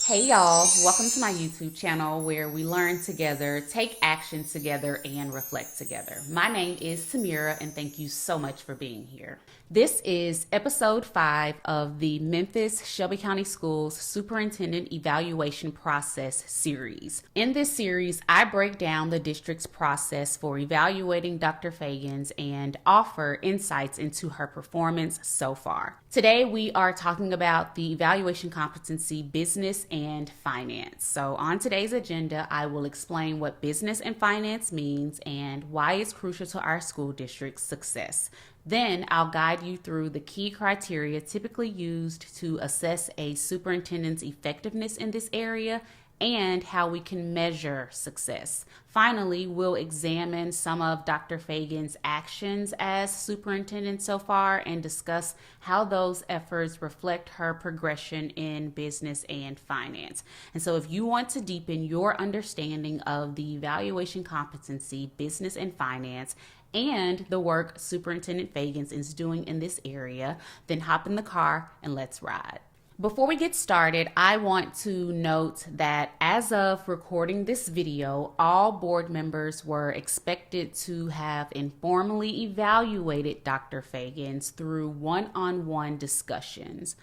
Hey y'all, welcome to my YouTube channel where we learn together, take action together, and reflect together. My name is Tamira and thank you so much for being here. This is episode 5 of the Memphis-Shelby County Schools Superintendent Evaluation Process series. In this series, I break down the district's process for evaluating Dr. Feagins and offer insights into her performance so far. Today, we are talking about the evaluation competency business and finance. So on today's agenda, I will explain what business and finance means and why it's crucial to our school district's success. Then I'll guide you through the key criteria typically used to assess a superintendent's effectiveness in this area and how we can measure success. Finally, we'll examine some of Dr. Feagins' actions as superintendent so far and discuss how those efforts reflect her progression in business and finance. And so if you want to deepen your understanding of the evaluation competency, business and finance, and the work Superintendent Feagins is doing in this area, then hop in the car and let's ride. Before we get started, I want to note that as of recording this video, all board members were expected to have informally evaluated Dr. Feagins through one-on-one discussions.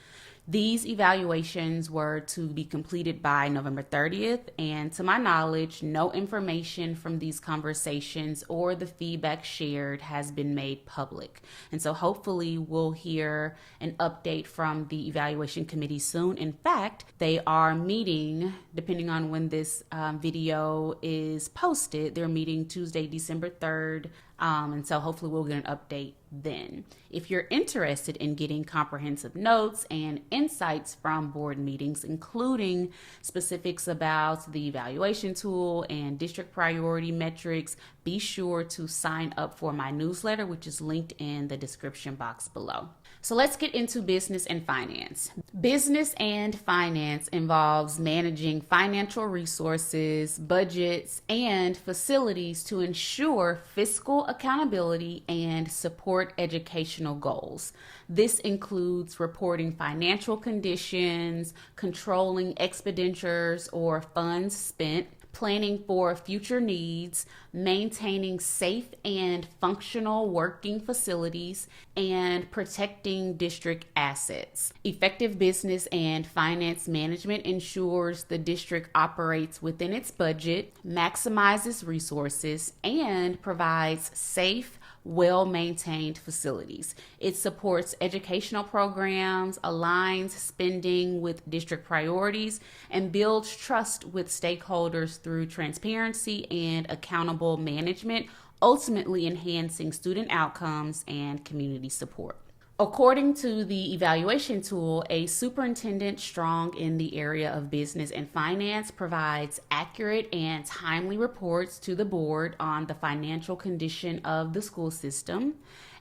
These evaluations were to be completed by November 30th, and to my knowledge, no information from these conversations or the feedback shared has been made public. And so hopefully we'll hear an update from the evaluation committee soon. In fact, they are meeting, depending on when this video is posted, they're meeting Tuesday, December 3rd. And so hopefully we'll get an update then. If you're interested in getting comprehensive notes and insights from board meetings, including specifics about the evaluation tool and district priority metrics, be sure to sign up for my newsletter, which is linked in the description box below. So let's get into business and finance. Business and finance involves managing financial resources, budgets, and facilities to ensure fiscal accountability and support educational goals. This includes reporting financial conditions, controlling expenditures or funds spent, planning for future needs, maintaining safe and functional working facilities, and protecting district assets. Effective business and finance management ensures the district operates within its budget, maximizes resources, and provides safe, well-maintained facilities. It supports educational programs, aligns spending with district priorities, and builds trust with stakeholders through transparency and accountable management, ultimately enhancing student outcomes and community support. According to the evaluation tool, a superintendent strong in the area of business and finance provides accurate and timely reports to the board on the financial condition of the school system.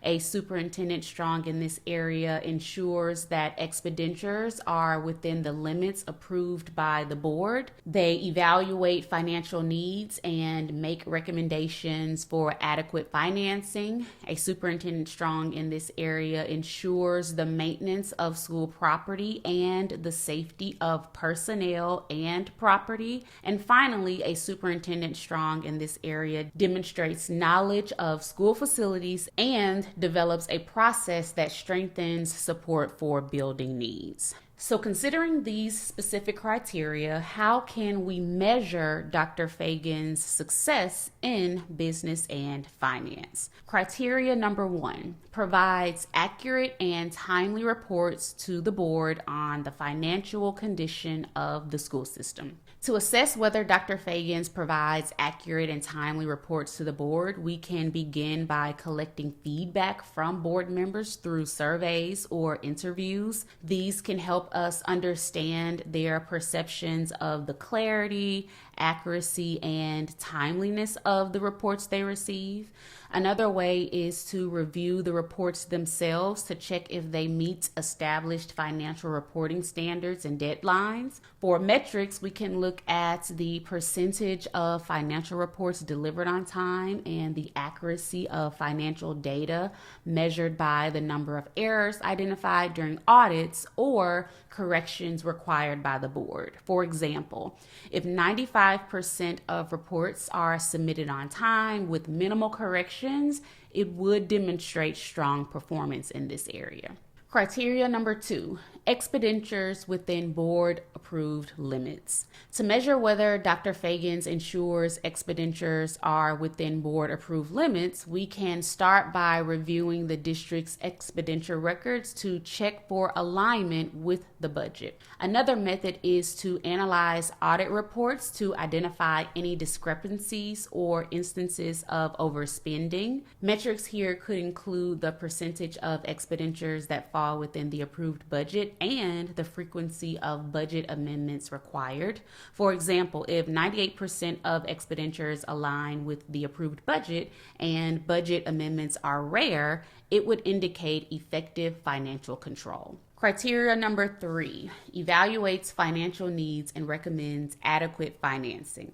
A superintendent strong in this area ensures that expenditures are within the limits approved by the board. They evaluate financial needs and make recommendations for adequate financing. A superintendent strong in this area ensures the maintenance of school property and the safety of personnel and property. And finally, a superintendent strong in this area demonstrates knowledge of school facilities and develops a process that strengthens support for building needs. So considering these specific criteria, how can we measure Dr. Feagins' success in business and finance? Criteria number 1, provides accurate and timely reports to the board on the financial condition of the school system. To assess whether Dr. Feagins provides accurate and timely reports to the board, we can begin by collecting feedback from board members through surveys or interviews. These can help us understand their perceptions of the clarity, accuracy, and timeliness of the reports they receive. Another way is to review the reports themselves to check if they meet established financial reporting standards and deadlines. For metrics, we can look at the percentage of financial reports delivered on time and the accuracy of financial data measured by the number of errors identified during audits or corrections required by the board. For example, if 95% of reports are submitted on time with minimal corrections, it would demonstrate strong performance in this area. Criteria number 2, expenditures within board approved limits. To measure whether Dr. Feagins ensures expenditures are within board approved limits, we can start by reviewing the district's expenditure records to check for alignment with the budget. Another method is to analyze audit reports to identify any discrepancies or instances of overspending. Metrics here could include the percentage of expenditures that fall within the approved budget and the frequency of budget amendments required. For example, if 98% of expenditures align with the approved budget and budget amendments are rare, it would indicate effective financial control. Criteria number 3, evaluates financial needs and recommends adequate financing.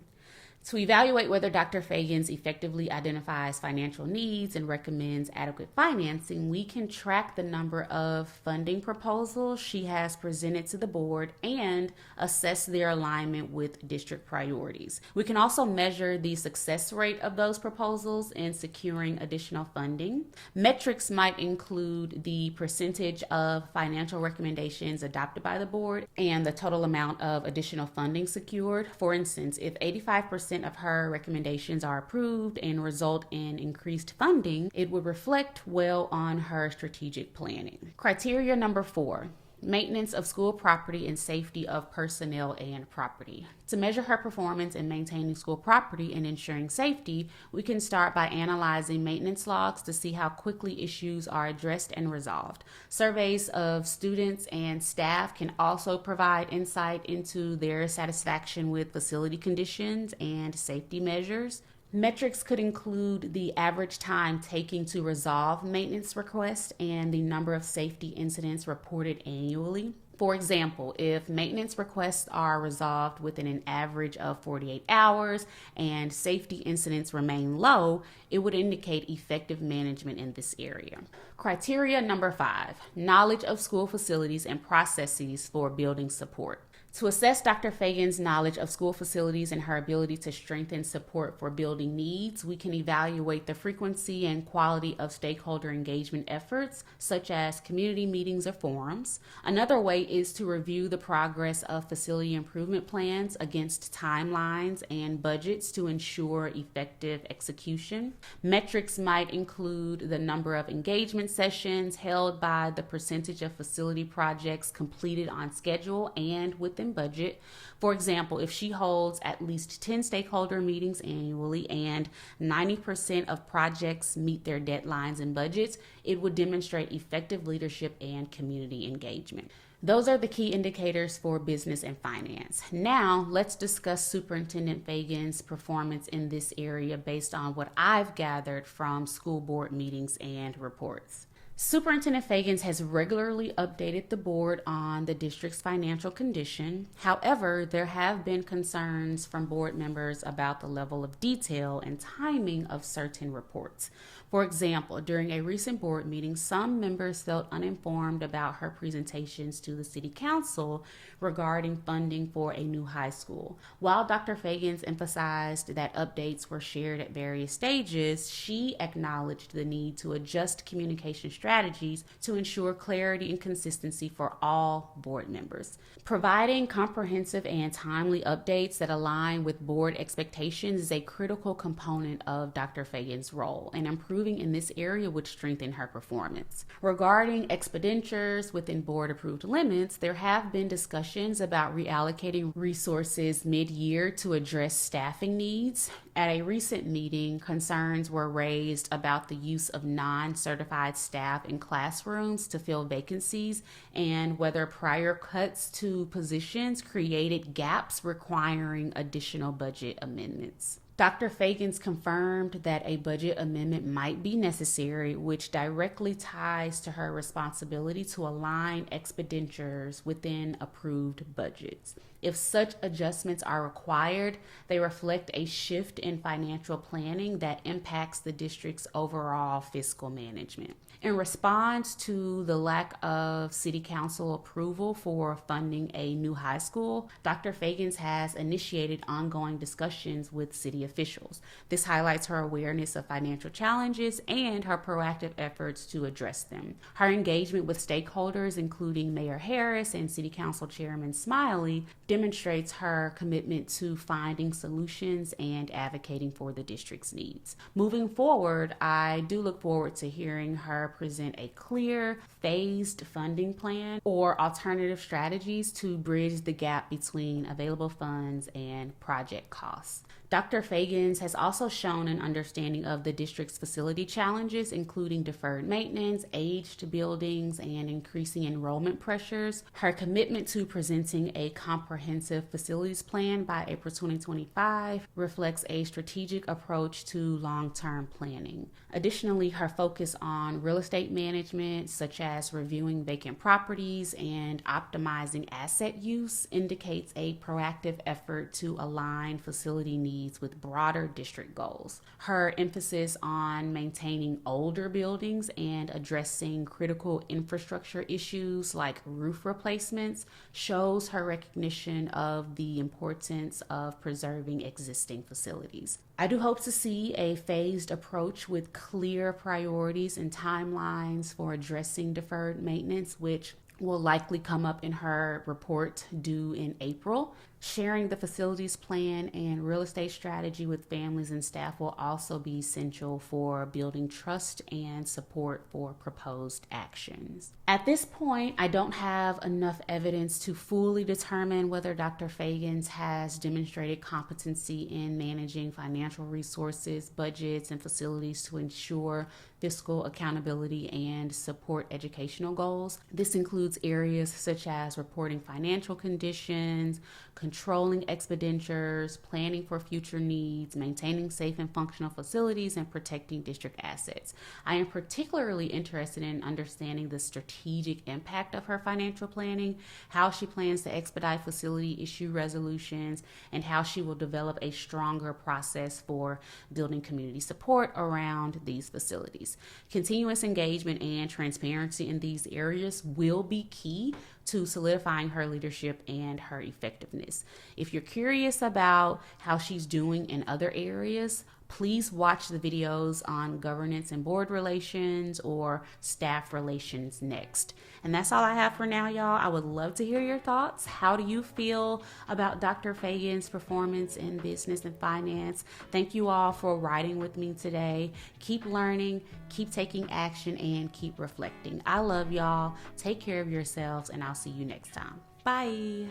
To evaluate whether Dr. Feagins effectively identifies financial needs and recommends adequate financing, we can track the number of funding proposals she has presented to the board and assess their alignment with district priorities. We can also measure the success rate of those proposals in securing additional funding. Metrics might include the percentage of financial recommendations adopted by the board and the total amount of additional funding secured. For instance, if 85% of her recommendations are approved and result in increased funding, it would reflect well on her strategic planning. Criteria number 4, maintenance of school property and safety of personnel and property. To measure her performance in maintaining school property and ensuring safety, we can start by analyzing maintenance logs to see how quickly issues are addressed and resolved. Surveys of students and staff can also provide insight into their satisfaction with facility conditions and safety measures. Metrics could include the average time taking to resolve maintenance requests and the number of safety incidents reported annually. For example, if maintenance requests are resolved within an average of 48 hours and safety incidents remain low, it would indicate effective management in this area. Criteria number 5, knowledge of school facilities and processes for building support. To assess Dr. Feagins' knowledge of school facilities and her ability to strengthen support for building needs, we can evaluate the frequency and quality of stakeholder engagement efforts, such as community meetings or forums. Another way is to review the progress of facility improvement plans against timelines and budgets to ensure effective execution. Metrics might include the number of engagement sessions held by the percentage of facility projects completed on schedule and within budget. For example, if she holds at least 10 stakeholder meetings annually and 90% of projects meet their deadlines and budgets, it would demonstrate effective leadership and community engagement. Those are the key indicators for business and finance. Now, let's discuss Superintendent Feagins' performance in this area based on what I've gathered from school board meetings and reports. Superintendent Feagins has regularly updated the board on the district's financial condition. However, there have been concerns from board members about the level of detail and timing of certain reports. For example, during a recent board meeting, some members felt uninformed about her presentations to the City Council regarding funding for a new high school. While Dr. Feagins emphasized that updates were shared at various stages, she acknowledged the need to adjust communication strategies to ensure clarity and consistency for all board members. Providing comprehensive and timely updates that align with board expectations is a critical component of Dr. Feagins' role, and improving in this area would strengthen her performance. Regarding expenditures within board-approved limits, there have been discussions about reallocating resources mid-year to address staffing needs. At a recent meeting, concerns were raised about the use of non-certified staff in classrooms to fill vacancies and whether prior cuts to positions created gaps requiring additional budget amendments. Dr. Feagins confirmed that a budget amendment might be necessary, which directly ties to her responsibility to align expenditures within approved budgets. If such adjustments are required, they reflect a shift in financial planning that impacts the district's overall fiscal management. In response to the lack of City Council approval for funding a new high school, Dr. Feagins has initiated ongoing discussions with city officials. This highlights her awareness of financial challenges and her proactive efforts to address them. Her engagement with stakeholders, including Mayor Harris and City Council Chairman Smiley, demonstrates her commitment to finding solutions and advocating for the district's needs. Moving forward, I do look forward to hearing her present a clear, phased funding plan or alternative strategies to bridge the gap between available funds and project costs. Dr. Feagins has also shown an understanding of the district's facility challenges, including deferred maintenance, aged buildings, and increasing enrollment pressures. Her commitment to presenting a comprehensive facilities plan by April 2025 reflects a strategic approach to long-term planning. Additionally, her focus on real estate management, such as reviewing vacant properties and optimizing asset use, indicates a proactive effort to align facility needs with broader district goals. Her emphasis on maintaining older buildings and addressing critical infrastructure issues like roof replacements shows her recognition of the importance of preserving existing facilities. I do hope to see a phased approach with clear priorities and timelines for addressing deferred maintenance, which will likely come up in her report due in April. Sharing the facilities plan and real estate strategy with families and staff will also be essential for building trust and support for proposed actions. At this point, I don't have enough evidence to fully determine whether Dr. Feagins has demonstrated competency in managing financial resources, budgets, and facilities to ensure fiscal accountability and support educational goals. This includes areas such as reporting financial conditions, controlling expenditures, planning for future needs, maintaining safe and functional facilities, and protecting district assets. I am particularly interested in understanding the strategic impact of her financial planning, how she plans to expedite facility issue resolutions, and how she will develop a stronger process for building community support around these facilities. Continuous engagement and transparency in these areas will be key to solidifying her leadership and her effectiveness. If you're curious about how she's doing in other areas, please watch the videos on governance and board relations or staff relations next. And that's all I have for now, y'all. I would love to hear your thoughts. How do you feel about Dr. Feagins' performance in business and finance? Thank you all for riding with me today. Keep learning, keep taking action, and keep reflecting. I love y'all. Take care of yourselves, and I'll see you next time. Bye.